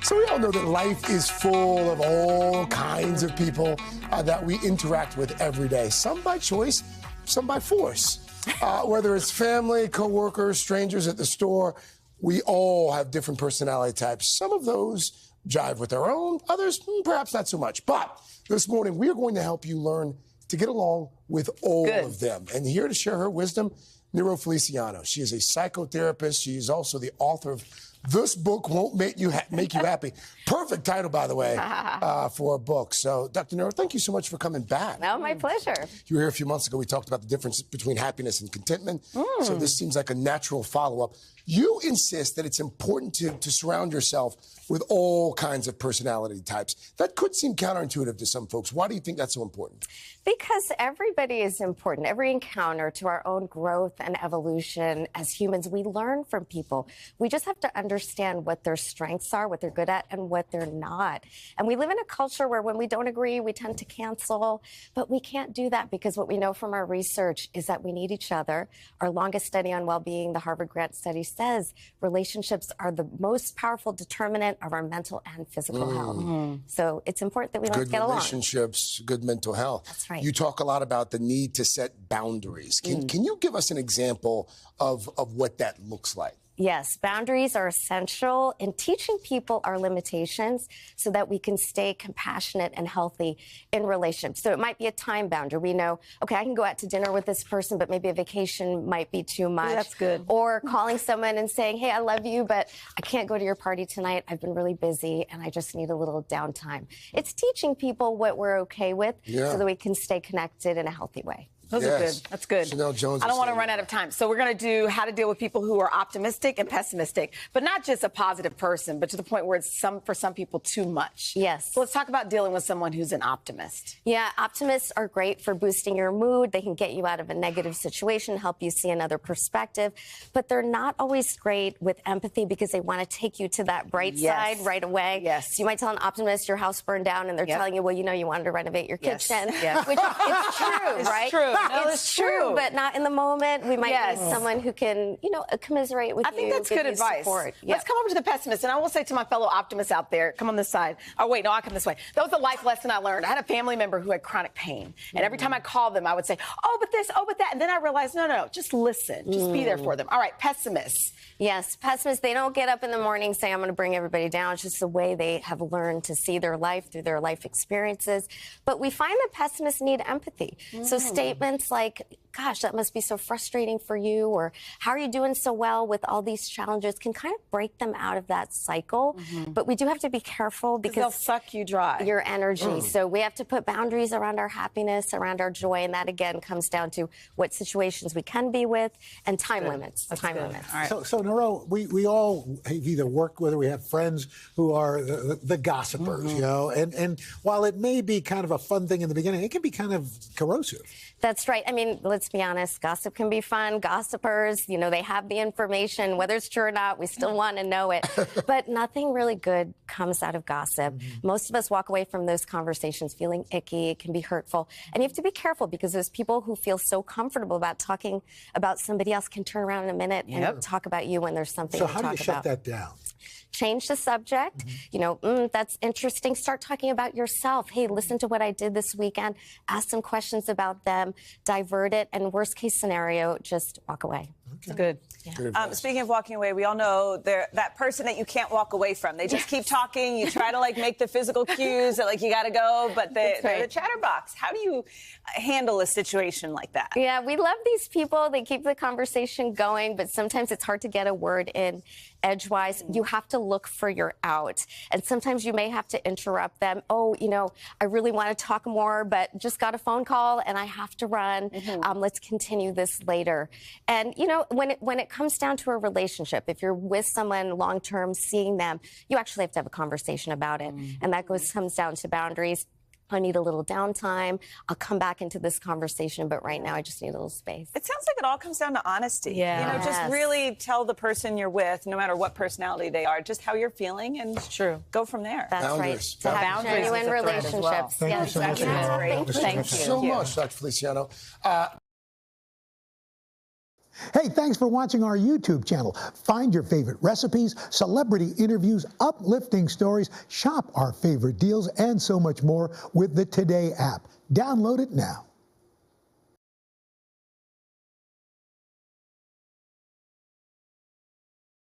So we all know that life is full of all kinds of people that we interact with every day. Some by choice, some by force. Whether it's family, coworkers, strangers at the store, we all have different personality types. Some of those jive with our own, others perhaps not so much. But this morning, we are going to help you learn to get along with all of them. And here to share her wisdom, Niro Feliciano. She is a psychotherapist. She is also the author of This Book Won't Make You Happy. Perfect title, by the way, for a book. So, Dr. Niro, thank you so much for coming back. No, my pleasure. You were here a few months ago. We talked about the difference between happiness and contentment. So this seems like a natural follow-up. You insist that it's important to surround yourself with all kinds of personality types. That could seem counterintuitive to some folks. Why do you think that's so important? Because everybody is important. Every encounter to our own growth and evolution as humans, we learn from people. We just have to understand what their strengths are, what they're good at, and what they're not. And we live in a culture where when we don't agree, we tend to cancel. But we can't do that because what we know from our research is that we need each other. Our longest study on well-being, the Harvard Grant study, says relationships are the most powerful determinant of our mental and physical health. So it's important that we learn to get along. Good relationships, good mental health. That's right. You talk a lot about the need to set boundaries. Can you give us an example of what that looks like? Yes, boundaries are essential in teaching people our limitations so that we can stay compassionate and healthy in relationships. So it might be a time boundary. We know, okay, I can go out to dinner with this person, but maybe a vacation might be too much. Yeah, that's good. Or calling someone and saying, hey, I love you, but I can't go to your party tonight. I've been really busy and I just need a little downtime. It's teaching people what we're okay with so that we can stay connected in a healthy way. Those are good. That's good. Chanel Jones, I don't want to run out of time. So we're going to do how to deal with people who are optimistic and pessimistic, but not just a positive person, but to the point where it's for some people too much. Yes. So let's talk about dealing with someone who's an optimist. Yeah, optimists are great for boosting your mood. They can get you out of a negative situation, help you see another perspective, but they're not always great with empathy because they want to take you to that bright side right away. Yes. So you might tell an optimist your house burned down and they're telling you, well, you know, you wanted to renovate your kitchen, Yes. which it's true, right? It's true. No, it's true, but not in the moment. We might need someone who can, you know, commiserate with you. I think that's good advice. Support. Let's come over to the pessimist, and I will say to my fellow optimists out there, come on this side. Oh, wait, no, I'll come this way. That was a life lesson I learned. I had a family member who had chronic pain, and every time I called them, I would say, oh, but this, oh, but that, and then I realized, no, just listen. Just be there for them. All right, pessimists. Yes, pessimists, they don't get up in the morning saying, I'm going to bring everybody down. It's just the way they have learned to see their life through their life experiences. But we find that pessimists need empathy. So statements like, gosh, that must be so frustrating for you, or how are you doing so well with all these challenges, can kind of break them out of that cycle. But we do have to be careful because they'll suck you dry. Your energy. So we have to put boundaries around our happiness, around our joy, and that again comes down to what situations we can be with and time limits. Time limits. All right. So Niro, we all either work with or we have friends who are the gossipers, you know, and while it may be kind of a fun thing in the beginning, it can be kind of corrosive. That's right. I mean, let's be honest, gossip can be fun. Gossipers, you know, they have the information, whether it's true or not, we still want to know it. But nothing really good comes out of gossip. Most of us walk away from those conversations feeling icky. It can be hurtful. And you have to be careful because there's people who feel so comfortable about talking about somebody else can turn around in a minute and talk about you when there's something to talk about. So how do you shut that down? Change the subject. You know, that's interesting. Start talking about yourself. Hey, listen to what I did this weekend. Ask some questions about them. Divert it. And worst case scenario, just walk away. Okay. Good. Speaking of walking away, we all know that person that you can't walk away from. They just keep talking. You try to make the physical cues that you got to go, but they're the chatterbox. How do you handle a situation like that? Yeah, we love these people. They keep the conversation going, but sometimes it's hard to get a word in edgewise. You have to look for your out. And sometimes you may have to interrupt them. Oh, you know, I really want to talk more, but just got a phone call and I have to run. Let's continue this later. And, you know, when it comes down to a relationship, if you're with someone long-term, seeing them, you actually have to have a conversation about it. And that comes down to boundaries. I need a little downtime. I'll come back into this conversation, but right now I just need a little space. It sounds like it all comes down to honesty. Yeah. You know, just really tell the person you're with, no matter what personality they are, just how you're feeling and go from there. That's Boundaries. right. To have genuine relationships. Thank you so much. Thank you so much, Dr. Feliciano. Hey, thanks for watching our YouTube channel. Find your favorite recipes, celebrity interviews, uplifting stories, shop our favorite deals, and so much more with the Today app. Download it now.